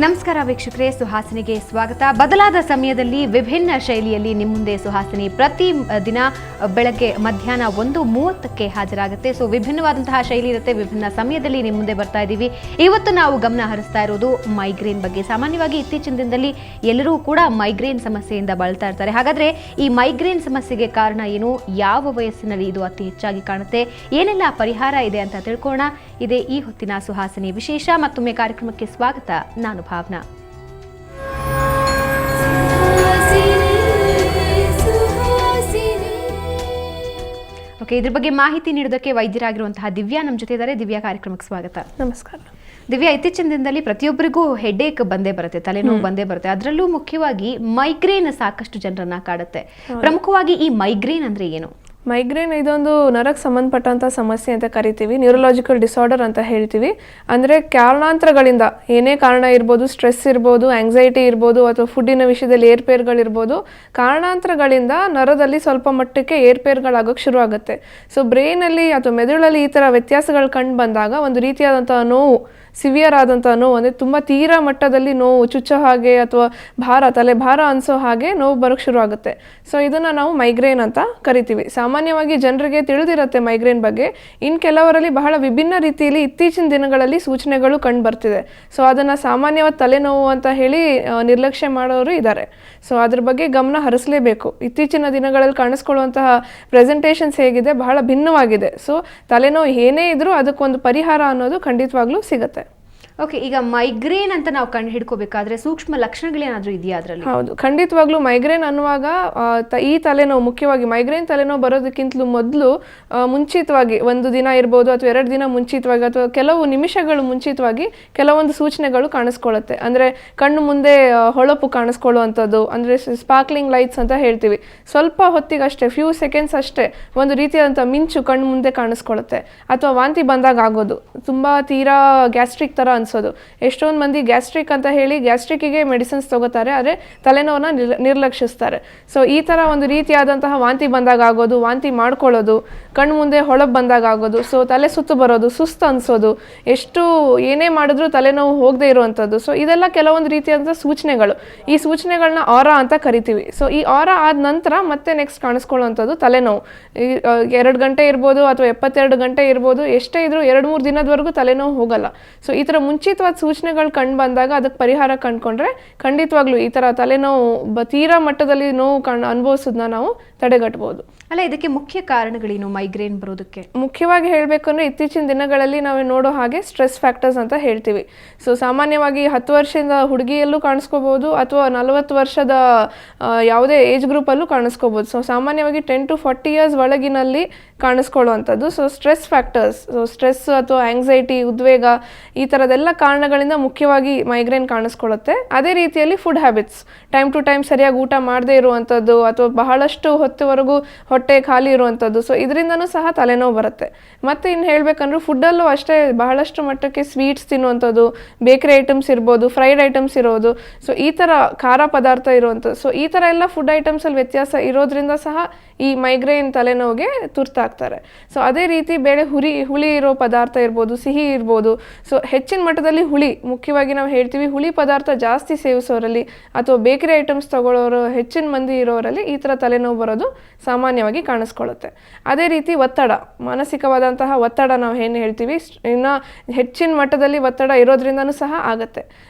ನಮಸ್ಕಾರ ವೀಕ್ಷಕರೇ, ಸುಹಾಸಿನಿಗೆ ಸ್ವಾಗತ. ಬದಲಾದ ಸಮಯದಲ್ಲಿ ವಿಭಿನ್ನ ಶೈಲಿಯಲ್ಲಿ ನಿಮ್ಮ ಮುಂದೆ ಸುಹಾಸಿನಿ ಪ್ರತಿ ದಿನ ಬೆಳಗ್ಗೆ ಮಧ್ಯಾಹ್ನ 1:30ಕ್ಕೆ ಹಾಜರಾಗುತ್ತೆ. ಸೊ ವಿಭಿನ್ನವಾದಂತಹ ಶೈಲಿ ಇರುತ್ತೆ, ವಿಭಿನ್ನ ಸಮಯದಲ್ಲಿ ನಿಮ್ಮ ಮುಂದೆ ಬರ್ತಾ ಇದ್ದೀವಿ. ಇವತ್ತು ನಾವು ಗಮನ ಹರಿಸ್ತಾ ಇರೋದು ಮೈಗ್ರೇನ್ ಬಗ್ಗೆ. ಸಾಮಾನ್ಯವಾಗಿ ಇತ್ತೀಚಿನ ದಿನದಲ್ಲಿ ಎಲ್ಲರೂ ಕೂಡ ಮೈಗ್ರೇನ್ ಸಮಸ್ಯೆಯಿಂದ ಬಳಲ್ತಾ ಇರ್ತಾರೆ. ಹಾಗಾದ್ರೆ ಈ ಮೈಗ್ರೇನ್ ಸಮಸ್ಯೆಗೆ ಕಾರಣ ಏನು, ಯಾವ ವಯಸ್ಸಿನಲ್ಲಿ ಇದು ಅತಿ ಹೆಚ್ಚಾಗಿ ಕಾಣುತ್ತೆ, ಏನೆಲ್ಲ ಪರಿಹಾರ ಇದೆ ಅಂತ ತಿಳ್ಕೋಣ. ಇದೇ ಈ ಹೊತ್ತಿನ ಸುಹಾಸಿನಿ ವಿಶೇಷ. ಮತ್ತೊಮ್ಮೆ ಕಾರ್ಯಕ್ರಮಕ್ಕೆ ಸ್ವಾಗತ. ನಾನು ಭಾವನಾ. ಓಕೆ, ಇದ್ರ ಬಗ್ಗೆ ಮಾಹಿತಿ ನೀಡೋದಕ್ಕೆ ವೈದ್ಯರಾಗಿರುವಂತಹ ದಿವ್ಯಾ ನಮ್ಮ ಜೊತೆ ಇದ್ದಾರೆ. ದಿವ್ಯಾ, ಕಾರ್ಯಕ್ರಮಕ್ಕೆ ಸ್ವಾಗತ. ನಮಸ್ಕಾರ. ದಿವ್ಯಾ, ಇತ್ತೀಚಿನ ದಿನದಲ್ಲಿ ಪ್ರತಿಯೊಬ್ಬರಿಗೂ ಹೆಡ್ಏಕ್ ಬಂದೇ ಬರುತ್ತೆ, ತಲೆನೋವು ಬಂದೇ ಬರುತ್ತೆ. ಅದರಲ್ಲೂ ಮುಖ್ಯವಾಗಿ ಮೈಗ್ರೇನ್ ಸಾಕಷ್ಟು ಜನರನ್ನ ಕಾಡುತ್ತೆ. ಪ್ರಮುಖವಾಗಿ ಈ ಮೈಗ್ರೇನ್ ಅಂದ್ರೆ ಏನು? ಮೈಗ್ರೇನ್ ಇದೊಂದು ನರಕ್ಕೆ ಸಂಬಂಧಪಟ್ಟಂಥ ಸಮಸ್ಯೆ ಅಂತ ಕರಿತೀವಿ, ನ್ಯೂರಲಾಜಿಕಲ್ ಡಿಸಾರ್ಡರ್ ಅಂತ ಹೇಳ್ತೀವಿ. ಅಂದರೆ ಕಾರಣಾಂತರಗಳಿಂದ, ಏನೇ ಕಾರಣ ಇರ್ಬೋದು, ಸ್ಟ್ರೆಸ್ ಇರ್ಬೋದು, ಆಂಗ್ಸೈಟಿ ಇರ್ಬೋದು, ಅಥವಾ ಫುಡ್ಡಿನ ವಿಷಯದಲ್ಲಿ ಏರ್ಪೇರ್ಗಳಿರ್ಬೋದು, ಕಾರಣಾಂತರಗಳಿಂದ ನರದಲ್ಲಿ ಸ್ವಲ್ಪ ಮಟ್ಟಕ್ಕೆ ಏರ್ಪೇರ್ಗಳಾಗೋಕ್ಕೆ ಶುರು ಆಗುತ್ತೆ. ಸೊ ಬ್ರೈನಲ್ಲಿ ಅಥವಾ ಮೆದುಳಲ್ಲಿ ಈ ಥರ ವ್ಯತ್ಯಾಸಗಳು ಕಂಡು ಬಂದಾಗ ಒಂದು ರೀತಿಯಾದಂಥ ನೋವು, ಸಿವಿಯರ್ ಆದಂಥ ನೋವು, ಅಂದರೆ ತುಂಬ ತೀರಾ ಮಟ್ಟದಲ್ಲಿ ನೋವು, ಚುಚ್ಚೋ ಹಾಗೆ ಅಥವಾ ತಲೆ ಭಾರ ಅನಿಸೋ ಹಾಗೆ ನೋವು ಬರೋಕ್ಕೆ ಶುರು ಆಗುತ್ತೆ. ಸೊ ಇದನ್ನು ನಾವು ಮೈಗ್ರೇನ್ ಅಂತ ಕರಿತೀವಿ. ಸಾಮಾನ್ಯವಾಗಿ ಜನರಿಗೆ ತಿಳಿದಿರುತ್ತೆ ಮೈಗ್ರೇನ್ ಬಗ್ಗೆ. ಇನ್ನು ಕೆಲವರಲ್ಲಿ ಬಹಳ ವಿಭಿನ್ನ ರೀತಿಯಲ್ಲಿ ಇತ್ತೀಚಿನ ದಿನಗಳಲ್ಲಿ ಸೂಚನೆಗಳು ಕಂಡು ಬರ್ತಿದೆ. ಸೊ ಅದನ್ನು ಸಾಮಾನ್ಯವಾದ ತಲೆನೋವು ಅಂತ ಹೇಳಿ ನಿರ್ಲಕ್ಷ್ಯ ಮಾಡೋರು ಇದ್ದಾರೆ. ಸೊ ಅದ್ರ ಬಗ್ಗೆ ಗಮನ ಹರಿಸಲೇಬೇಕು. ಇತ್ತೀಚಿನ ದಿನಗಳಲ್ಲಿ ಕಾಣಿಸ್ಕೊಳ್ಳುವಂತಹ ಪ್ರೆಸೆಂಟೇಷನ್ಸ್ ಹೇಗಿದೆ, ಬಹಳ ಭಿನ್ನವಾಗಿದೆ. ಸೊ ತಲೆನೋವು ಏನೇ ಇದ್ರೂ ಅದಕ್ಕೊಂದು ಪರಿಹಾರ ಅನ್ನೋದು ಖಂಡಿತವಾಗ್ಲೂ ಸಿಗುತ್ತೆ. ಓಕೆ, ಈಗ ಮೈಗ್ರೇನ್ ಅಂತ ನಾವು ಕಂಡು ಹಿಡ್ಕೋಬೇಕಾದ್ರೆ ಸೂಕ್ಷ್ಮ ಲಕ್ಷಣಗಳೇನಾದ್ರೂ ಇದೆಯಾ ಅದರಲ್ಲಿ? ಹೌದು, ಖಂಡಿತವಾಗ್ಲೂ ಮೈಗ್ರೇನ್ ಅನ್ನುವಾಗ ಈ ತಲೆನೋವು, ಮುಖ್ಯವಾಗಿ ಮೈಗ್ರೇನ್ ತಲೆನೋವು ಬರೋದಕ್ಕಿಂತಲೂ ಮೊದಲು ಮುಂಚಿತವಾಗಿ ಒಂದು ದಿನ ಇರ್ಬೋದು ಅಥವಾ 2 ದಿನ ಮುಂಚಿತವಾಗಿ ಅಥವಾ ಕೆಲವು ನಿಮಿಷಗಳು ಮುಂಚಿತವಾಗಿ ಕೆಲವೊಂದು ಸೂಚನೆಗಳು ಕಾಣಿಸ್ಕೊಳ್ಳುತ್ತೆ. ಅಂದರೆ ಕಣ್ಣು ಮುಂದೆ ಹೊಳಪು ಕಾಣಿಸ್ಕೊಳ್ಳುವಂಥದ್ದು, ಅಂದರೆ ಸ್ಪಾರ್ಕ್ಲಿಂಗ್ ಲೈಟ್ಸ್ ಅಂತ ಹೇಳ್ತೀವಿ. ಸ್ವಲ್ಪ ಹೊತ್ತಿಗಷ್ಟೇ, ಫ್ಯೂ ಸೆಕೆಂಡ್ಸ್ ಅಷ್ಟೇ ಒಂದು ರೀತಿಯಾದಂಥ ಮಿಂಚು ಕಣ್ಣು ಮುಂದೆ ಕಾಣಿಸ್ಕೊಳ್ಳುತ್ತೆ. ಅಥವಾ ವಾಂತಿ ಬಂದಾಗ ಆಗೋದು, ತುಂಬ ತೀರಾ ಗ್ಯಾಸ್ಟ್ರಿಕ್ ಥರ ಅನ್ಸೋದು. ಎಷ್ಟೊಂದು ಮಂದಿ ಗ್ಯಾಸ್ಟ್ರಿಕ್ ಅಂತ ಹೇಳಿ ಗ್ಯಾಸ್ಟ್ರಿಕ್ಕಿಗೆ ಮೆಡಿಸಿನ್ಸ್ ತಗೋತಾರೆ, ಆದರೆ ತಲೆನೋವನ್ನ ನಿರ್ಲಕ್ಷಿಸ್ತಾರೆ. ಸೊ ಈ ಥರ ಒಂದು ರೀತಿಯಾದಂತಹ ವಾಂತಿ ಬಂದಾಗ ಆಗೋದು, ವಾಂತಿ ಮಾಡ್ಕೊಳ್ಳೋದು, ಕಣ್ಣು ಮುಂದೆ ಹೊಳಪು ಬಂದಾಗ ಆಗೋದು, ಸೊ ತಲೆ ಸುತ್ತು ಬರೋದು, ಸುಸ್ತು ಅನಿಸೋದು, ಏನೇ ಮಾಡಿದ್ರೂ ತಲೆನೋವು ಹೋಗದೆ ಇರುವಂಥದ್ದು. ಸೊ ಇದೆಲ್ಲ ಕೆಲವೊಂದು ರೀತಿಯಾದಂಥ ಸೂಚನೆಗಳು. ಈ ಸೂಚನೆಗಳನ್ನ ಆರಾ ಅಂತ ಕರಿತೀವಿ. ಸೊ ಈ ಆರಾ ಆದ ನಂತರ ಮತ್ತೆ ನೆಕ್ಸ್ಟ್ ಕಾಣಿಸ್ಕೊಳ್ಳುವಂಥದ್ದು ತಲೆನೋವು. 2 ಗಂಟೆ ಇರ್ಬೋದು ಅಥವಾ 72 ಗಂಟೆ ಇರ್ಬೋದು, ಎಷ್ಟೇ ಇದ್ರೂ 2-3 ದಿನದವರೆಗೂ ತಲೆನೋವು ಹೋಗಲ್ಲ. ಸೊ ಈ ಥರ ಮುಂಚಿತವಾದ ಸೂಚನೆಗಳು ಕಂಡು ಬಂದಾಗ ಅದಕ್ಕೆ ಪರಿಹಾರ ಕಂಡುಕೊಂಡ್ರೆ ಖಂಡಿತವಾಗ್ಲೂ ಈ ಥರ ತಲೆನೋವು ತೀರಾ ಮಟ್ಟದಲ್ಲಿ ನೋವು ಅನುಭವಿಸೋದನ್ನ ನಾವು ತಡೆಗಟ್ಟಬಹುದು. ಅಲ್ಲ, ಇದಕ್ಕೆ ಮುಖ್ಯ ಕಾರಣಗಳೇನು ಮೈಗ್ರೇನ್ ಬರೋದಕ್ಕೆ? ಮುಖ್ಯವಾಗಿ ಹೇಳಬೇಕಂದ್ರೆ ಇತ್ತೀಚಿನ ದಿನಗಳಲ್ಲಿ ನಾವು ನೋಡೋ ಹಾಗೆ ಸ್ಟ್ರೆಸ್ ಫ್ಯಾಕ್ಟರ್ಸ್ ಅಂತ ಹೇಳ್ತೀವಿ. ಸೊ ಸಾಮಾನ್ಯವಾಗಿ 10 ವರ್ಷದ ಹುಡುಗಿಯಲ್ಲೂ ಕಾಣಿಸ್ಕೋಬಹುದು ಅಥವಾ 40 ವರ್ಷದ ಯಾವುದೇ ಏಜ್ ಗ್ರೂಪಲ್ಲೂ ಕಾಣಿಸ್ಕೋಬಹುದು. ಸೊ ಸಾಮಾನ್ಯವಾಗಿ 10 to 40 ಇಯರ್ಸ್ ಒಳಗಿನಲ್ಲಿ ಕಾಣಿಸ್ಕೊಳ್ಳುವಂಥದ್ದು. ಸೊ ಸ್ಟ್ರೆಸ್ ಫ್ಯಾಕ್ಟರ್ಸ್, ಸ್ಟ್ರೆಸ್ ಅಥವಾ ಆಂಗ್ಸೈಟಿ, ಉದ್ವೇಗ, ಈ ಥರದೆಲ್ಲ ಕಾರಣಗಳಿಂದ ಮುಖ್ಯವಾಗಿ ಮೈಗ್ರೇನ್ ಕಾಣಿಸ್ಕೊಳ್ಳುತ್ತೆ. ಅದೇ ರೀತಿಯಲ್ಲಿ food habits, time to time ಸರಿಯಾಗಿ ಊಟ ಮಾಡದೇ ಇರುವಂಥದ್ದು ಅಥವಾ ಬಹಳಷ್ಟು ಹೊತ್ತುವರೆಗೂ ಹೊಟ್ಟೆ ಖಾಲಿ ಇರುವಂಥದ್ದು. ಸೊ ಇದರಿಂದನೂ ಸಹ ತಲೆನೋವು ಬರುತ್ತೆ. ಮತ್ತು ಇನ್ನು ಹೇಳಬೇಕಂದ್ರೆ ಫುಡ್ಡಲ್ಲೂ ಅಷ್ಟೇ ಬಹಳಷ್ಟು ಮಟ್ಟಕ್ಕೆ ಸ್ವೀಟ್ಸ್ ತಿನ್ನುವಂಥದ್ದು, ಬೇಕರಿ ಐಟಮ್ಸ್ ಇರ್ಬೋದು, ಫ್ರೈಡ್ ಐಟಮ್ಸ್ ಇರೋದು, ಸೊ ಈ ಥರ ಖಾರ ಪದಾರ್ಥ ಇರುವಂಥದ್ದು. ಸೊ ಈ ಥರ ಎಲ್ಲ ಫುಡ್ ಐಟಮ್ಸಲ್ಲಿ ವ್ಯತ್ಯಾಸ ಇರೋದ್ರಿಂದ ಸಹ ಈ ಮೈಗ್ರೇನ್ ತಲೆನೋವಿಗೆ ತುರ್ತಾಗ್ತಾರೆ. ಸೊ ಅದೇ ರೀತಿ ಹುಳಿ ಇರೋ ಪದಾರ್ಥ ಇರ್ಬೋದು, ಸಿಹಿ ಇರ್ಬೋದು. ಸೊ ಹೆಚ್ಚಿನ ಮಟ್ಟದಲ್ಲಿ ಹುಳಿ, ಮುಖ್ಯವಾಗಿ ನಾವು ಹೇಳ್ತೀವಿ ಹುಳಿ ಪದಾರ್ಥ ಜಾಸ್ತಿ ಸೇವಿಸೋರಲ್ಲಿ ಅಥವಾ ಬೇಕರಿ ಐಟಮ್ಸ್ ತಗೊಳ್ಳೋರು ಹೆಚ್ಚಿನ ಮಂದಿ ಇರೋರಲ್ಲಿ ಈ ಥರ ತಲೆನೋವು ಬರೋದು ಸಾಮಾನ್ಯವಾಗಿ ಕಾಣಿಸ್ಕೊಳ್ಳುತ್ತೆ. ಅದೇ ರೀತಿ ಒತ್ತಡ, ಮಾನಸಿಕವಾದಂತಹ ಒತ್ತಡ ನಾವು ಏನು ಹೇಳ್ತೀವಿ, ಇನ್ನು ಹೆಚ್ಚಿನ ಮಟ್ಟದಲ್ಲಿ ಒತ್ತಡ ಇರೋದ್ರಿಂದನೂ ಸಹ ಆಗುತ್ತೆ.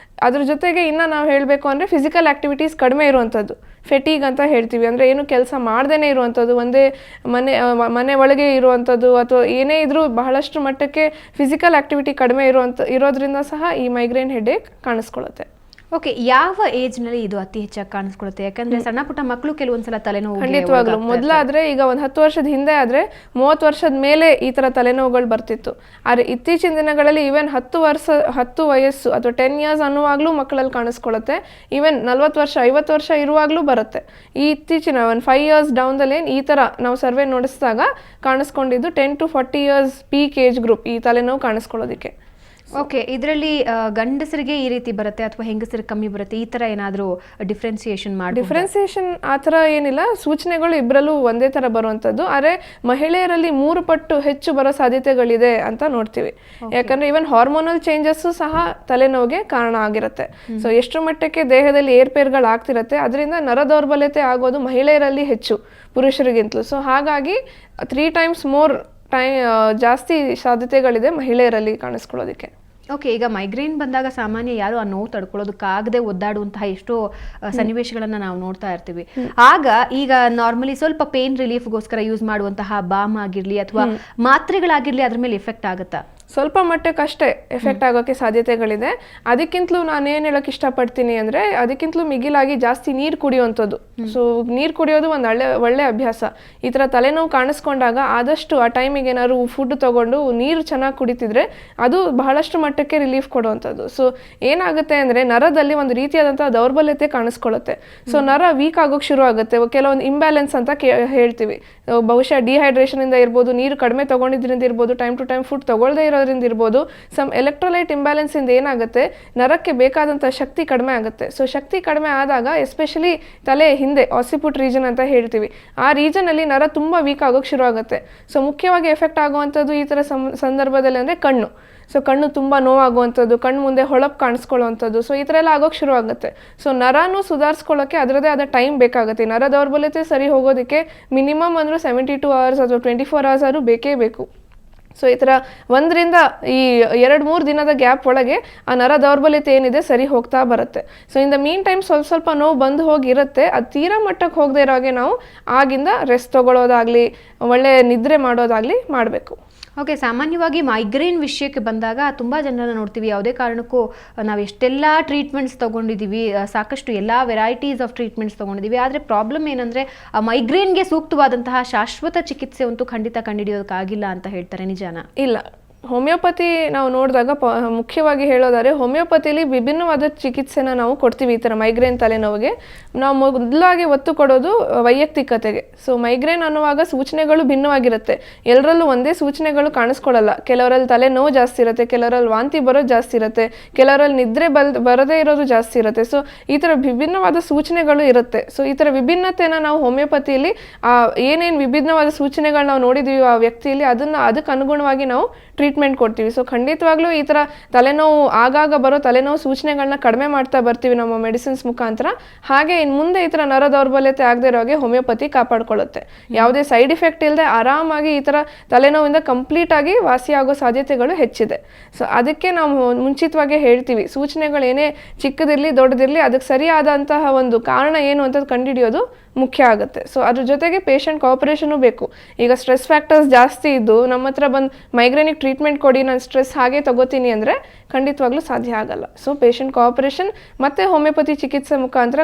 ಅದ್ರ ಜೊತೆಗೆ ಇನ್ನು ನಾವು ಹೇಳಬೇಕು ಅಂದರೆ ಫಿಸಿಕಲ್ ಆ್ಯಕ್ಟಿವಿಟೀಸ್ ಕಡಿಮೆ ಇರುವಂಥದ್ದು, ಫೆಟೀಗ್ ಅಂತ ಹೇಳ್ತೀವಿ. ಅಂದರೆ ಏನು ಕೆಲಸ ಮಾಡ್ದೇ ಇರುವಂಥದ್ದು, ಒಂದೇ ಮನೆ ಒಳಗೆ ಇರುವಂಥದ್ದು, ಅಥವಾ ಏನೇ ಇದ್ರೂ ಬಹಳಷ್ಟು ಮಟ್ಟಕ್ಕೆ ಫಿಸಿಕಲ್ ಆ್ಯಕ್ಟಿವಿಟಿ ಕಡಿಮೆ ಇರೋದ್ರಿಂದ ಸಹ ಈ ಮೈಗ್ರೇನ್ ಹೆಡ್ಏಕ್ ಕಾಣಿಸ್ಕೊಳ್ಳುತ್ತೆ. ಓಕೆ, ಯಾವ ಏಜ್ ನಲ್ಲಿ ಇದು ಅತಿ ಹೆಚ್ಚಾಗಿ ಕಾಣಿಸ್ಕೊಳ್ಳುತ್ತೆ? ಯಾಕಂದ್ರೆ ಸಣ್ಣ ಪುಟ್ಟ ಮಕ್ಕಳು ಕೆಲವೊಂದ್ಸಲ ತಲೆನೋವು ಖಂಡಿತವಾಗ್ಲು ಮೊದಲಾದ್ರೆ, ಈಗ ಒಂದು 10 ವರ್ಷದ ಹಿಂದೆ ಆದ್ರೆ 30 ವರ್ಷದ ಮೇಲೆ ಈ ತರ ತಲೆನೋವುಗಳು ಬರ್ತಿತ್ತು. ಆದ್ರೆ ಇತ್ತೀಚಿನ ದಿನಗಳಲ್ಲಿ ಈವನ್ 10 ವಯಸ್ಸು ಅಥವಾ 10 ಇಯರ್ಸ್ ಅನ್ನುವಾಗ್ಲೂ ಮಕ್ಕಳಲ್ಲಿ ಕಾಣಿಸ್ಕೊಳ್ಳುತ್ತೆ. ಈವನ್ 40 ವರ್ಷ 50 ವರ್ಷ ಇರುವಾಗ್ಲೂ ಬರುತ್ತೆ. ಈ ಇತ್ತೀಚಿನ ಒಂದು 5 ಇಯರ್ಸ್ ಡೌನ್ದಲ್ಲಿ ಈ ತರ ನಾವು ಸರ್ವೆ ನಡೆಸಿದಾಗ ಕಾಣಿಸ್ಕೊಂಡಿದ್ದು 10 to 40 years peak age group ಈ ತಲೆನೋವು ಕಾಣಿಸ್ಕೊಳ್ಳೋದಕ್ಕೆ. ಓಕೆ, ಇದರಲ್ಲಿ ಗಂಡಸರಿಗೆ ಈ ರೀತಿ ಬರುತ್ತೆ ಅಥವಾ ಹೆಂಗಸರಿಗೆ ಕಮ್ಮಿ ಬರುತ್ತೆ, ಈ ತರ ಏನಾದರೂ ಡಿಫ್ರೆನ್ಸಿಯೇಷನ್ ಮಾಡಿ? ಡಿಫ್ರೆನ್ಸಿಯೇಷನ್ ಆ ಥರ ಏನಿಲ್ಲ, ಸೂಚನೆಗಳು ಇಬ್ಬರಲ್ಲೂ ಒಂದೇ ಥರ ಬರುವಂಥದ್ದು. ಆದರೆ ಮಹಿಳೆಯರಲ್ಲಿ 3 ಪಟ್ಟು ಹೆಚ್ಚು ಬರೋ ಸಾಧ್ಯತೆಗಳಿದೆ ಅಂತ ನೋಡ್ತೀವಿ. ಯಾಕಂದ್ರೆ ಈವನ್ ಹಾರ್ಮೋನಲ್ ಚೇಂಜಸ್ಸು ಸಹ ತಲೆನೋವಿಗೆ ಕಾರಣ ಆಗಿರುತ್ತೆ. ಸೊ ಎಷ್ಟು ಮಟ್ಟಕ್ಕೆ ದೇಹದಲ್ಲಿ ಏರ್ಪೇರ್ಗಳು ಆಗ್ತಿರುತ್ತೆ, ಅದರಿಂದ ನರ ದೌರ್ಬಲ್ಯತೆ ಆಗೋದು ಮಹಿಳೆಯರಲ್ಲಿ ಹೆಚ್ಚು ಪುರುಷರಿಗಿಂತಲೂ. ಸೊ ಹಾಗಾಗಿ 3 times more ಜಾಸ್ತಿ ಸಾಧ್ಯತೆಗಳಿದೆ ಮಹಿಳೆಯರಲ್ಲಿ ಕಾಣಿಸ್ಕೊಳ್ಳೋದಕ್ಕೆ. ಓಕೆ, ಈಗ ಮೈಗ್ರೇನ್ ಬಂದಾಗ ಸಾಮಾನ್ಯ ಯಾರು ಆ ನೋವು ತಡ್ಕೊಳ್ಳೋದಕ್ಕಾಗದೆ ಒದ್ದಾಡುವಂತಹ ಎಷ್ಟೋ ಸನ್ನಿವೇಶಗಳನ್ನ ನಾವು ನೋಡ್ತಾ ಇರ್ತೀವಿ. ಆಗ ಈಗ ನಾರ್ಮಲಿ ಸ್ವಲ್ಪ ಪೇನ್ ರಿಲೀಫ್ಗೋಸ್ಕರ ಯೂಸ್ ಮಾಡುವಂತಹ ಬಾಮ್ ಆಗಿರ್ಲಿ ಅಥವಾ ಮಾತ್ರೆಗಳಾಗಿರ್ಲಿ ಅದ್ರ ಮೇಲೆ ಎಫೆಕ್ಟ್ ಆಗುತ್ತಾ? ಸ್ವಲ್ಪ ಮಟ್ಟಕ್ಕಷ್ಟೇ ಎಫೆಕ್ಟ್ ಆಗೋಕ್ಕೆ ಸಾಧ್ಯತೆಗಳಿದೆ. ಅದಕ್ಕಿಂತಲೂ ನಾನೇನು ಹೇಳೋಕೆ ಇಷ್ಟಪಡ್ತೀನಿ ಅಂದರೆ, ಅದಕ್ಕಿಂತಲೂ ಮಿಗಿಲಾಗಿ ಜಾಸ್ತಿ ನೀರು ಕುಡಿಯುವಂಥದ್ದು. ಸೊ ನೀರು ಕುಡಿಯೋದು ಒಂದು ಒಳ್ಳೆ ಅಭ್ಯಾಸ. ಈ ಥರ ತಲೆನೋವು ಕಾಣಿಸ್ಕೊಂಡಾಗ ಆದಷ್ಟು ಆ ಟೈಮಿಗೆ ಏನಾದ್ರು ಫುಡ್ ತೊಗೊಂಡು ನೀರು ಚೆನ್ನಾಗಿ ಕುಡಿತಿದ್ರೆ ಅದು ಬಹಳಷ್ಟು ಮಟ್ಟಕ್ಕೆ ರಿಲೀಫ್ ಕೊಡುವಂಥದ್ದು. ಸೊ ಏನಾಗುತ್ತೆ ಅಂದರೆ, ನರದಲ್ಲಿ ಒಂದು ರೀತಿಯಾದಂಥ ದೌರ್ಬಲ್ಯತೆ ಕಾಣಿಸ್ಕೊಳ್ಳುತ್ತೆ. ಸೊ ನರ ವೀಕ್ ಆಗೋಕ್ಕೆ ಶುರು ಆಗುತ್ತೆ. ಕೆಲವೊಂದು ಇಂಬ್ಯಾಲೆನ್ಸ್ ಅಂತ ಹೇಳ್ತೀವಿ. ಬಹುಶಃ ಡಿಹೈಡ್ರೇಷನಿಂದ ಇರ್ಬೋದು, ನೀರು ಕಡಿಮೆ ತೊಗೊಂಡಿದ್ರಿಂದ ಇರ್ಬೋದು, ಟೈಮ್ ಟು ಟೈಮ್ ಫುಡ್ ತೊಗೊಳ್ಳದೇ ಇರೋದ್ರಿಂದ ಇರ್ಬೋದು, ಸಮ್ ಎಲೆಕ್ಟ್ರೋಲೈಟ್ ಇಂಬ್ಯಾಲೆನ್ಸ್ ಇಂದ ಏನಾಗುತ್ತೆ, ನರಕ್ಕೆ ಬೇಕಾದಂಥ ಶಕ್ತಿ ಕಡಿಮೆ ಆಗುತ್ತೆ. ಸೊ ಶಕ್ತಿ ಕಡಿಮೆ ಆದಾಗ ಎಸ್ಪೆಷಲಿ ತಲೆ ಹಿಂದೆ ಆಸಿಪುಟ್ ರೀಜನ್ ಅಂತ ಹೇಳ್ತೀವಿ, ಆ ರೀಜನಲ್ಲಿ ನರ ತುಂಬ ವೀಕ್ ಆಗೋಕ್ಕೆ ಶುರು ಆಗುತ್ತೆ. ಸೊ ಮುಖ್ಯವಾಗಿ ಎಫೆಕ್ಟ್ ಆಗುವಂಥದ್ದು ಈ ಥರ ಸಂದರ್ಭದಲ್ಲಿ ಅಂದರೆ ಕಣ್ಣು. ಸೊ ಕಣ್ಣು ತುಂಬ ನೋವಾಗುವಂಥದ್ದು, ಕಣ್ಣು ಮುಂದೆ ಹೊಳಪು ಕಾಣಿಸ್ಕೊಳ್ಳುವಂಥದ್ದು. ಸೊ ಈ ಥರ ಎಲ್ಲ ಆಗೋಕ್ಕೆ ಶುರು ಆಗುತ್ತೆ. ಸೊ ನರನೂ ಸುಧಾರಿಸ್ಕೊಳ್ಳೋಕ್ಕೆ ಅದರದೇ ಆದ ಟೈಮ್ ಬೇಕಾಗುತ್ತೆ. ನರ ದೌರ್ಬಲ್ಯತೆ ಸರಿ ಹೋಗೋದಕ್ಕೆ ಮಿನಿಮಮ್ ಅಂದರೂ 72 hours ಅಥವಾ 24 hours ಆದರೂ ಬೇಕೇ ಬೇಕು. ಸೊ ಈ ಥರ 1ರಿಂದ ಈ 2-3 ದಿನದ ಗ್ಯಾಪ್ ಒಳಗೆ ಆ ನರ ದೌರ್ಬಲ್ಯತೆ ಏನಿದೆ ಸರಿ ಹೋಗ್ತಾ ಬರುತ್ತೆ. So in the mean time ಸ್ವಲ್ಪ ನೋವು ಬಂದು ಹೋಗಿರುತ್ತೆ. ಅದು ತೀರಾ ಮಟ್ಟಕ್ಕೆ ಹೋಗದೆ ಇರೋ ಹಾಗೆ ನಾವು ಆಗಿಂದ ರೆಸ್ಟ್ ತೊಗೊಳ್ಳೋದಾಗಲಿ, ಒಳ್ಳೆ ನಿದ್ರೆ ಮಾಡೋದಾಗಲಿ ಮಾಡಬೇಕು. ಓಕೆ, ಸಾಮಾನ್ಯವಾಗಿ ಮೈಗ್ರೇನ್ ವಿಷಯಕ್ಕೆ ಬಂದಾಗ ತುಂಬ ಜನರನ್ನ ನೋಡ್ತೀವಿ, ಯಾವುದೇ ಕಾರಣಕ್ಕೂ ನಾವು ಎಷ್ಟೆಲ್ಲ ಟ್ರೀಟ್ಮೆಂಟ್ಸ್ ತೊಗೊಂಡಿದ್ದೀವಿ, ಸಾಕಷ್ಟು ಎಲ್ಲ ವೆರೈಟೀಸ್ ಆಫ್ ಟ್ರೀಟ್ಮೆಂಟ್ಸ್ ತೊಗೊಂಡಿದ್ದೀವಿ, ಆದರೆ ಪ್ರಾಬ್ಲಮ್ ಏನಂದರೆ ಆ ಮೈಗ್ರೇನ್ಗೆ ಸೂಕ್ತವಾದಂತಹ ಶಾಶ್ವತ ಚಿಕಿತ್ಸೆ ಅಂತೂ ಖಂಡಿತ ಕಂಡುಹಿಡಿಯೋದಕ್ಕಾಗಿಲ್ಲ ಅಂತ ಹೇಳ್ತಾರೆ. ನಿಜಾನ? ಇಲ್ಲ, ಹೋಮಿಯೋಪತಿ ನಾವು ನೋಡಿದಾಗ ಮುಖ್ಯವಾಗಿ ಹೇಳೋದಾದ್ರೆ ಹೋಮಿಯೋಪತಿಲಿ ವಿಭಿನ್ನವಾದ ಚಿಕಿತ್ಸೆನ ನಾವು ಕೊಡ್ತೀವಿ. ಈ ಥರ ಮೈಗ್ರೇನ್ ತಲೆನೋವಿಗೆ ನಾವು ಮೊದಲಾಗಿ ಒತ್ತು ಕೊಡೋದು ವೈಯಕ್ತಿಕತೆಗೆ. ಸೊ ಮೈಗ್ರೇನ್ ಅನ್ನುವಾಗ ಸೂಚನೆಗಳು ಭಿನ್ನವಾಗಿರುತ್ತೆ. ಎಲ್ಲರಲ್ಲೂ ಒಂದೇ ಸೂಚನೆಗಳು ಕಾಣಿಸ್ಕೊಳ್ಳಲ್ಲ. ಕೆಲವರಲ್ಲಿ ತಲೆನೋವು ಜಾಸ್ತಿ ಇರುತ್ತೆ, ಕೆಲವರಲ್ಲಿ ವಾಂತಿ ಬರೋದು ಜಾಸ್ತಿ ಇರುತ್ತೆ, ಕೆಲವರಲ್ಲಿ ನಿದ್ರೆ ಬರದೇ ಇರೋದು ಜಾಸ್ತಿ ಇರುತ್ತೆ. ಸೊ ಈ ಥರ ವಿಭಿನ್ನವಾದ ಸೂಚನೆಗಳು ಇರುತ್ತೆ. ಸೊ ಈ ಥರ ವಿಭಿನ್ನತೆನ ನಾವು ಹೋಮಿಯೋಪತಿಯಲ್ಲಿ ಏನೇನು ವಿಭಿನ್ನವಾದ ಸೂಚನೆಗಳು ನಾವು ನೋಡಿದ್ದೀವಿ ಆ ವ್ಯಕ್ತಿಯಲ್ಲಿ ಅದಕ್ಕೆ ಅನುಗುಣವಾಗಿ ನಾವು ಟ್ರೀಟ್ಮೆಂಟ್ ಕೊಡ್ತೀವಿ. ಸೊ ಖಂಡಿತವಾಗ್ಲೂ ಈ ಥರ ತಲೆನೋವು ಆಗಾಗ ಬರೋ ತಲೆನೋವು ಸೂಚನೆಗಳನ್ನ ಕಡಿಮೆ ಮಾಡ್ತಾ ಬರ್ತೀವಿ ನಮ್ಮ ಮೆಡಿಸಿನ್ಸ್ ಮುಖಾಂತರ. ಹಾಗೆ ಇನ್ನು ಮುಂದೆ ಈ ಥರ ನರ ದೌರ್ಬಲ್ಯತೆ ಆಗದೆ ಇರೋ ಹಾಗೆ ಹೋಮಿಯೋಪತಿ ಕಾಪಾಡ್ಕೊಳ್ಳುತ್ತೆ. ಯಾವುದೇ ಸೈಡ್ ಇಫೆಕ್ಟ್ ಇಲ್ಲದೆ ಆರಾಮಾಗಿ ಈ ಥರ ತಲೆನೋವಿಂದ ಕಂಪ್ಲೀಟ್ ಆಗಿ ವಾಸಿಯಾಗೋ ಸಾಧ್ಯತೆಗಳು ಹೆಚ್ಚಿದೆ. ಸೊ ಅದಕ್ಕೆ ನಾವು ಮುಂಚಿತವಾಗಿ ಹೇಳ್ತೀವಿ, ಸೂಚನೆಗಳು ಏನೇ ಚಿಕ್ಕದಿರಲಿ ದೊಡ್ಡದಿರಲಿ ಅದಕ್ಕೆ ಸರಿಯಾದಂತಹ ಒಂದು ಕಾರಣ ಏನು ಅಂತ ಕಂಡುಹಿಡಿಯೋದು ಮುಖ್ಯ ಆಗುತ್ತೆ. ಸೊ ಅದ್ರ ಜೊತೆಗೆ ಪೇಷಂಟ್ ಕೋಆಪರೇಷನು ಬೇಕು. ಈಗ ಸ್ಟ್ರೆಸ್ ಫ್ಯಾಕ್ಟರ್ಸ್ ಜಾಸ್ತಿ ಇದ್ದು ನಮ್ಮ ಹತ್ರ ಬಂದು ಮೈಗ್ರೇನಿಗೆ ಟ್ರೀಟ್ಮೆಂಟ್ ಕೊಡಿ, ನಾನು ಸ್ಟ್ರೆಸ್ ಹಾಗೆ ತಗೋತೀನಿ ಅಂದರೆ ಖಂಡಿತವಾಗ್ಲೂ ಸಾಧ್ಯ ಆಗಲ್ಲ. ಸೊ ಪೇಷಂಟ್ ಕೋಆಪರೇಷನ್ ಮತ್ತು ಹೋಮಿಯೋಪತಿ ಚಿಕಿತ್ಸೆ ಮುಖಾಂತರ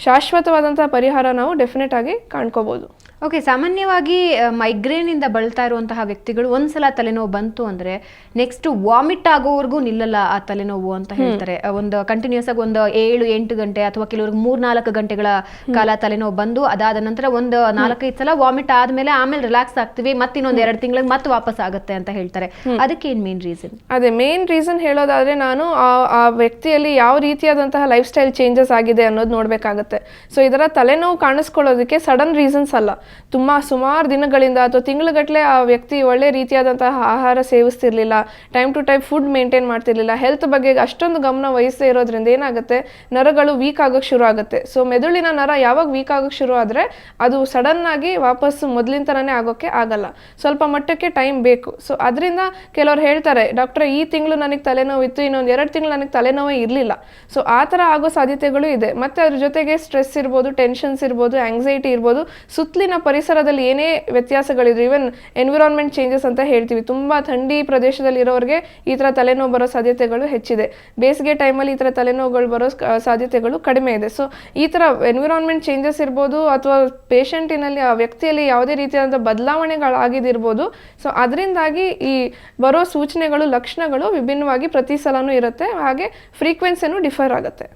ಶಾಶ್ವತವಾದಂಥ ಪರಿಹಾರ ನಾವು ಡೆಫಿನೆಟ್ ಆಗಿ ಕಾಣ್ಕೋಬೋದು. ಓಕೆ, ಸಾಮಾನ್ಯವಾಗಿ ಮೈಗ್ರೇನಿಂದ ಬಳಲ್ತಾ ಇರುವಂತಹ ವ್ಯಕ್ತಿಗಳು ಒಂದ್ಸಲ ತಲೆನೋವು ಬಂತು ಅಂದರೆ ನೆಕ್ಸ್ಟ್ ವಾಮಿಟ್ ಆಗೋವರೆಗೂ ನಿಲ್ಲಲ್ಲ ಆ ತಲೆನೋವು ಅಂತ ಹೇಳ್ತಾರೆ. ಒಂದು ಕಂಟಿನ್ಯೂಸ್ ಆಗಿ ಒಂದು 7-8 ಗಂಟೆ ಅಥವಾ ಕೆಲವ್ರಿಗೆ 3-4 ಗಂಟೆಗಳ ಕಾಲ ತಲೆನೋವು ಬಂದು ಅದಾದ ನಂತರ ಒಂದು 4-5 ಸಲ ವಾಮಿಟ್ ಆದ್ಮೇಲೆ ಆಮೇಲೆ ರಿಲ್ಯಾಕ್ಸ್ ಆಗ್ತೀವಿ, ಮತ್ತೆ ಇನ್ನೊಂದು 2 ತಿಂಗಳಿಗೆ ಮತ್ತೆ ವಾಪಸ್ ಆಗುತ್ತೆ ಅಂತ ಹೇಳ್ತಾರೆ. ಅದಕ್ಕೆ ಏನ್ ಮೇನ್ ರೀಸನ್? ಅದೇ ಮೇನ್ ರೀಸನ್ ಹೇಳೋದಾದ್ರೆ ನಾನು ಆ ವ್ಯಕ್ತಿಯಲ್ಲಿ ಯಾವ ರೀತಿಯಾದಂತಹ ಲೈಫ್ ಸ್ಟೈಲ್ ಚೇಂಜಸ್ ಆಗಿದೆ ಅನ್ನೋದು ನೋಡ್ಬೇಕಾಗತ್ತೆ. ಸೊ ಇದರ ತಲೆನೋವು ಕಾಣಿಸ್ಕೊಳ್ಳೋದಕ್ಕೆ ಸಡನ್ ರೀಸನ್ಸ್ ಅಲ್ಲ. ಸುಮಾರು ದಿನಗಳಿಂದ ಅಥವಾ ತಿಂಗಳುಗಟ್ಟಲೆ ಆ ವ್ಯಕ್ತಿ ಒಳ್ಳೆ ರೀತಿಯಾದಂತಹ ಆಹಾರ ಸೇವಿಸ್ತಿರ್ಲಿಲ್ಲ, time to time food maintain ಮಾಡ್ತಿರ್ಲಿಲ್ಲ, ಹೆಲ್ತ್ ಬಗ್ಗೆ ಅಷ್ಟೊಂದು ಗಮನ ವಹಿಸದೇ ಇರೋದ್ರಿಂದ ಏನಾಗುತ್ತೆ, ನರಗಳು ವೀಕ್ ಆಗೋಕ್ಕೆ ಶುರು ಆಗುತ್ತೆ. ಸೊ ಮೆದುಳಿನ ನರ ಯಾವಾಗ ವೀಕ್ ಆಗೋಕ್ಕೆ ಶುರು ಆದರೆ ಅದು ಸಡನ್ ಆಗಿ ವಾಪಸ್ ಮೊದಲಿನ ಥರನೇ ಆಗೋಕ್ಕೆ ಆಗಲ್ಲ, ಸ್ವಲ್ಪ ಮಟ್ಟಕ್ಕೆ ಟೈಮ್ ಬೇಕು. ಸೊ ಅದರಿಂದ ಕೆಲವ್ರು ಹೇಳ್ತಾರೆ, ಡಾಕ್ಟ್ರೆ ಈ ತಿಂಗಳು ನನಗೆ ತಲೆನೋವು ಇತ್ತು, ಇನ್ನೊಂದು 2 ತಿಂಗಳು ನನಗೆ ತಲೆನೋವೇ ಇರಲಿಲ್ಲ. ಸೊ ಆ ಥರ ಆಗೋ ಸಾಧ್ಯತೆಗಳು ಇದೆ. ಮತ್ತು ಅದ್ರ ಜೊತೆಗೆ ಸ್ಟ್ರೆಸ್ ಇರ್ಬೋದು, ಟೆನ್ಷನ್ಸ್ ಇರ್ಬೋದು, ಆಂಗ್ಸೈಟಿ ಇರ್ಬೋದು, ಸುತ್ತಲಿನ ಪರಿಸರದಲ್ಲಿ ಏನೇ ವ್ಯತ್ಯಾಸಗಳಿದ್ರು, ಈವನ್ ಎನ್ವಿರಾನ್ಮೆಂಟ್ ಚೇಂಜಸ್ ಅಂತ ಹೇಳ್ತೀವಿ, ತುಂಬ ಥಂಡಿ ಪ್ರದೇಶದಲ್ಲಿ ಇರೋರಿಗೆ ಈ ಥರ ತಲೆನೋವು ಬರೋ ಸಾಧ್ಯತೆಗಳು ಹೆಚ್ಚಿದೆ. ಬೇಸಿಗೆ ಟೈಮಲ್ಲಿ ಈ ಥರ ತಲೆನೋವುಗಳು ಬರೋ ಸಾಧ್ಯತೆಗಳು ಕಡಿಮೆ ಇದೆ. ಸೊ ಈ ಥರ ಎನ್ವಿರಾನ್ಮೆಂಟ್ ಚೇಂಜಸ್ ಇರ್ಬೋದು ಅಥವಾ ಪೇಷಂಟಿನಲ್ಲಿ ಆ ವ್ಯಕ್ತಿಯಲ್ಲಿ ಯಾವುದೇ ರೀತಿಯಾದ ಬದಲಾವಣೆಗಳಾಗಿದ್ದಿರ್ಬೋದು. ಸೊ ಅದರಿಂದಾಗಿ ಈ ಬರೋ ಸೂಚನೆಗಳು, ಲಕ್ಷಣಗಳು ವಿಭಿನ್ನವಾಗಿ ಪ್ರತಿ ಸಲನೂ ಇರುತ್ತೆ. ಹಾಗೆ ಫ್ರೀಕ್ವೆನ್ಸಿನೂ ಡಿಫರ್ ಆಗುತ್ತೆ.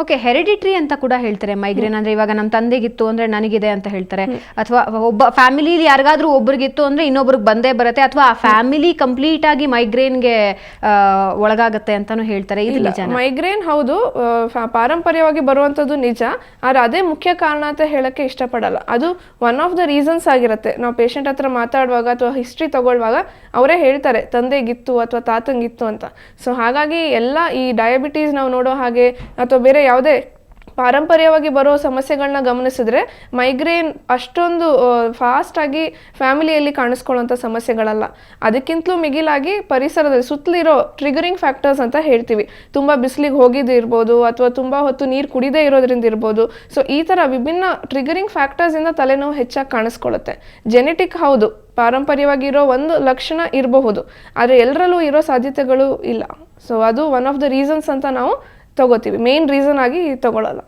ಓಕೆ, ಹೆರಿಡಿಟ್ರಿ ಅಂತ ಕೂಡ ಹೇಳ್ತಾರೆ ಮೈಗ್ರೇನ್ ಅಂದ್ರೆ. ಇವಾಗ ನಮ್ಮ ತಂದೆಗಿತ್ತು ಅಂದ್ರೆ ನನಗಿದೆ ಅಂತ ಹೇಳ್ತಾರೆ, ಅಥವಾ ಒಬ್ಬ ಫ್ಯಾಮಿಲಿಲಿ ಯಾರಿಗಾದ್ರೂ ಒಬ್ರಿಗಿತ್ತು ಅಂದ್ರೆ ಇನ್ನೊಬ್ರಿಗೆ ಬಂದೇ ಬರುತ್ತೆ, ಅಥವಾ ಆ ಫ್ಯಾಮಿಲಿ ಕಂಪ್ಲೀಟ್ ಆಗಿ ಮೈಗ್ರೇನ್ಗೆ ಒಳಗಾಗತ್ತೆ ಅಂತಾನು ಹೇಳ್ತಾರೆ. ಇದು ನಿಜ? ಮೈಗ್ರೇನ್ ಹೌದು, ಪಾರಂಪರ್ಯವಾಗಿ ಬರುವಂತದ್ದು ನಿಜ. ಆದ್ರೆ ಅದೇ ಮುಖ್ಯ ಕಾರಣ ಅಂತ ಹೇಳಕ್ಕೆ ಇಷ್ಟಪಡಲ್ಲ. ಅದು ಒನ್ ಆಫ್ ದ ರೀಸನ್ಸ್ ಆಗಿರುತ್ತೆ. ನಾವು ಪೇಷಂಟ್ ಹತ್ರ ಮಾತಾಡುವಾಗ ಅಥವಾ ಹಿಸ್ಟ್ರಿ ತಗೊಳ್ಳುವಾಗ ಅವರೇ ಹೇಳ್ತಾರೆ ತಂದೆಗಿತ್ತು ಅಥವಾ ತಾತಂಗಿತ್ತು ಅಂತ. ಸೊ ಹಾಗಾಗಿ ಎಲ್ಲ ಈ ಡಯಾಬಿಟೀಸ್ ನಾವು ನೋಡೋ ಹಾಗೆ ಅಥವಾ ಬೇರೆ ಯಾವುದೇ ಪಾರಂಪರ್ಯವಾಗಿ ಬರೋ ಸಮಸ್ಯೆಗಳನ್ನ ಗಮನಿಸಿದ್ರೆ ಮೈಗ್ರೇನ್ ಅಷ್ಟೊಂದು ಫಾಸ್ಟ್ ಆಗಿ ಫ್ಯಾಮಿಲಿಯಲ್ಲಿ ಕಾಣಿಸ್ಕೊಳ್ಳುವಂಥ ಸಮಸ್ಯೆಗಳಲ್ಲ. ಅದಕ್ಕಿಂತಲೂ ಮಿಗಿಲಾಗಿ ಪರಿಸರದಲ್ಲಿ ಸುತ್ತಲಿರೋ ಟ್ರಿಗರಿಂಗ್ ಫ್ಯಾಕ್ಟರ್ಸ್ ಅಂತ ಹೇಳ್ತೀವಿ. ತುಂಬ ಬಿಸಿಲಿಗೆ ಹೋಗಿದ್ದು ಇರ್ಬೋದು, ಅಥವಾ ತುಂಬ ಹೊತ್ತು ನೀರು ಕುಡಿದೇ ಇರೋದ್ರಿಂದ ಇರ್ಬೋದು. ಸೊ ಈ ಥರ ವಿಭಿನ್ನ ಟ್ರಿಗರಿಂಗ್ ಫ್ಯಾಕ್ಟರ್ಸಿಂದ ತಲೆನೋವು ಹೆಚ್ಚಾಗಿ ಕಾಣಿಸ್ಕೊಳ್ಳುತ್ತೆ. ಜೆನೆಟಿಕ್ ಹೌದು, ಪಾರಂಪರ್ಯವಾಗಿ ಇರೋ ಒಂದು ಲಕ್ಷಣ ಇರಬಹುದು, ಆದರೆ ಎಲ್ಲರಲ್ಲೂ ಇರೋ ಸಾಧ್ಯತೆಗಳು ಇಲ್ಲ. ಸೊ ಅದು ಒನ್ ಆಫ್ ದ ರೀಸನ್ಸ್ ಅಂತ ನಾವು ತಗೋತೀವಿ, ಮೇನ್ ರೀಸನ್ ಆಗಿ ತಗೊಳ್ಳಲ್ಲ.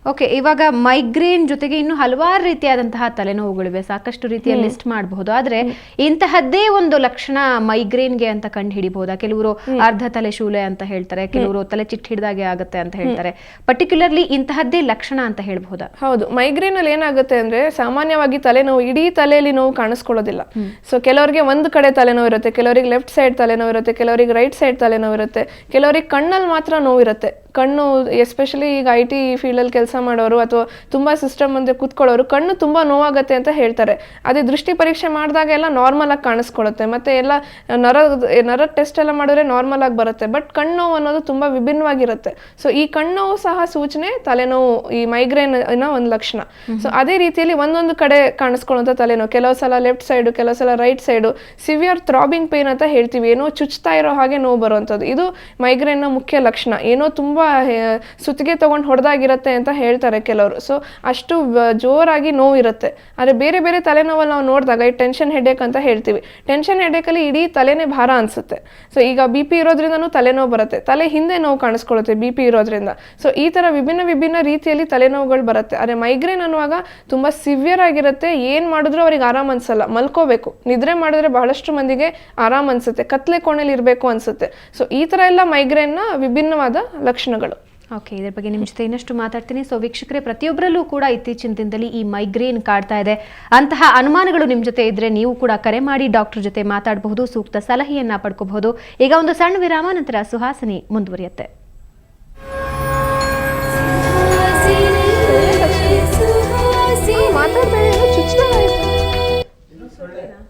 ಓಕೆ, ಇವಾಗ ಮೈಗ್ರೇನ್ ಜೊತೆಗೆ ಇನ್ನು ಹಲವಾರು ರೀತಿಯಾದಂತಹ ತಲೆನೋವುಗಳಿವೆ, ಸಾಕಷ್ಟು ರೀತಿಯ ಲಿಸ್ಟ್ ಮಾಡಬಹುದು. ಆದ್ರೆ ಇಂತಹದ್ದೇ ಒಂದು ಲಕ್ಷಣ ಮೈಗ್ರೇನ್ಗೆ ಅಂತ ಕಂಡು ಹಿಡಿಬಹುದಾ? ಕೆಲವರು ಅರ್ಧ ತಲೆ ಶೂಲೆ ಅಂತ ಹೇಳ್ತಾರೆ, ಕೆಲವರು ತಲೆ ಚಿಟ್ಟ ಹಿಡ್ದಾಗೆ ಆಗುತ್ತೆ ಅಂತ ಹೇಳ್ತಾರೆ. ಪರ್ಟಿಕ್ಯುಲರ್ಲಿ ಇಂತಹದ್ದೇ ಲಕ್ಷಣ ಅಂತ ಹೇಳ್ಬಹುದಾ? ಹೌದು, ಮೈಗ್ರೇನ್ ಅಲ್ಲಿ ಏನಾಗುತ್ತೆ ಅಂದ್ರೆ ಸಾಮಾನ್ಯವಾಗಿ ತಲೆನೋವು ಇಡೀ ತಲೆಯಲ್ಲಿ ನೋವು ಕಾಣಿಸ್ಕೊಳ್ಳೋದಿಲ್ಲ. ಸೊ ಕೆಲವರಿಗೆ ಒಂದು ಕಡೆ ತಲೆನೋವು ಇರುತ್ತೆ, ಕೆಲವರಿಗೆ ಲೆಫ್ಟ್ ಸೈಡ್ ತಲೆನೋವು ಇರುತ್ತೆ, ಕೆಲವರಿಗೆ ರೈಟ್ ಸೈಡ್ ತಲೆನೋವು ಇರುತ್ತೆ, ಕೆಲವರಿಗೆ ಕಣ್ಣಲ್ಲಿ ಮಾತ್ರ ನೋವು ಇರುತ್ತೆ. ಕಣ್ಣು ಎಸ್ಪೆಷಲಿ ಈಗ IT ಫೀಲ್ಡಲ್ಲಿ ಕೆಲಸ ಮಾಡೋರು ಅಥವಾ ತುಂಬ ಸಿಸ್ಟಮ್ ಮುಂದೆ ಕೂತ್ಕೊಳ್ಳೋರು ಕಣ್ಣು ತುಂಬ ನೋವಾಗುತ್ತೆ ಅಂತ ಹೇಳ್ತಾರೆ. ಅದೇ ದೃಷ್ಟಿ ಪರೀಕ್ಷೆ ಮಾಡಿದಾಗ ಎಲ್ಲ ನಾರ್ಮಲ್ ಆಗಿ ಕಾಣಿಸ್ಕೊಳ್ಳುತ್ತೆ, ಮತ್ತೆ ಎಲ್ಲ ನರ ಟೆಸ್ಟ್ ಎಲ್ಲ ಮಾಡಿದ್ರೆ ನಾರ್ಮಲ್ ಆಗಿ ಬರುತ್ತೆ. ಬಟ್ ಕಣ್ಣು ಅನ್ನೋದು ತುಂಬ ವಿಭಿನ್ನವಾಗಿರುತ್ತೆ. ಸೊ ಈ ಕಣ್ಣು ಸಹ ಸೂಚನೆ ತಲೆನೋವು, ಈ ಮೈಗ್ರೇನ್ ಒಂದು ಲಕ್ಷಣ. ಸೊ ಅದೇ ರೀತಿಯಲ್ಲಿ ಒಂದೊಂದು ಕಡೆ ಕಾಣಿಸ್ಕೊಳ್ಳುವಂಥ ತಲೆನೋವು, ಕೆಲವು ಸಲ ಲೆಫ್ಟ್ ಸೈಡು, ಕೆಲವು ಸಲ right side, severe throbbing pain ಅಂತ ಹೇಳ್ತೀವಿ, ಏನೋ ಚುಚ್ತಾ ಇರೋ ಹಾಗೆ ನೋವು ಬರುವಂಥದ್ದು. ಇದು ಮೈಗ್ರೇನ್ನ ಮುಖ್ಯ ಲಕ್ಷಣ. ಏನೋ ತುಂಬ ಸುತ್ತಿಗೆ ತಗೊಂಡು ಹೊಡೆದಾಗಿರುತ್ತೆ ಅಂತ ಹೇಳ್ತಾರೆ ಕೆಲವರು. ಸೊ ಅಷ್ಟು ಜೋರಾಗಿ ನೋವು ಇರುತ್ತೆ. ಆದರೆ ಬೇರೆ ಬೇರೆ ತಲೆನೋವಲ್ಲಿ ನಾವು ನೋಡಿದಾಗ ಈ ಟೆನ್ಷನ್ ಹೆಡೇಕ್ ಅಂತ ಹೇಳ್ತೀವಿ. ಟೆನ್ಷನ್ ಹೆಡೇಕಲ್ಲಿ ಇಡೀ ತಲೆನೇ ಭಾರ ಅನಿಸುತ್ತೆ. ಸೊ ಈಗ BP ಇರೋದ್ರಿಂದನೂ ತಲೆನೋವು ಬರುತ್ತೆ, ತಲೆ ಹಿಂದೆ ನೋವು ಕಾಣಿಸ್ಕೊಳ್ಳುತ್ತೆ BP ಇರೋದ್ರಿಂದ. ಸೊ ಈ ಥರ ವಿಭಿನ್ನ ರೀತಿಯಲ್ಲಿ ತಲೆನೋವುಗಳು ಬರುತ್ತೆ. ಆದರೆ ಮೈಗ್ರೇನ್ ಅನ್ನುವಾಗ ತುಂಬ ಸಿವಿಯರ್ ಆಗಿರುತ್ತೆ. ಏನು ಮಾಡಿದ್ರೂ ಅವ್ರಿಗೆ ಆರಾಮ್ ಅನ್ಸಲ್ಲ, ಮಲ್ಕೋಬೇಕು, ನಿದ್ರೆ ಮಾಡಿದ್ರೆ ಬಹಳಷ್ಟು ಮಂದಿಗೆ ಆರಾಮ್ ಅನ್ಸುತ್ತೆ, ಕತ್ಲೆ ಕೋಣೆಲಿ ಇರಬೇಕು ಅನ್ಸುತ್ತೆ. ಸೊ ಈ ಥರ ಎಲ್ಲ ಮೈಗ್ರೇನ್ನ ವಿಭಿನ್ನವಾದ ಲಕ್ಷಣಗಳು. ಓಕೆ, ಇದ್ರ ಬಗ್ಗೆ ನಿಮ್ಮ ಜೊತೆ ಇನ್ನಷ್ಟು ಮಾತಾಡ್ತೀನಿ. ಸೊ ವೀಕ್ಷಕರೇ, ಪ್ರತಿಯೊಬ್ಬರಲ್ಲೂ ಕೂಡ ಇತ್ತೀಚಿನ ದಿನದಲ್ಲಿ ಈ ಮೈಗ್ರೇನ್ ಕಾಡ್ತಾ ಇದೆ. ಅಂತಹ ಅನುಮಾನಗಳು ನಿಮ್ಮ ಜೊತೆ ಇದ್ರೆ ನೀವು ಕೂಡ ಕರೆ ಮಾಡಿ ಡಾಕ್ಟರ್ ಜೊತೆ ಮಾತಾಡಬಹುದು, ಸೂಕ್ತ ಸಲಹೆಯನ್ನ ಪಡ್ಕೋಬಹುದು. ಈಗ ಒಂದು ಸಣ್ಣ ವಿರಾಮ, ನಂತರ ಸುಹಾಸಿನಿ ಮುಂದುವರಿಯುತ್ತೆ.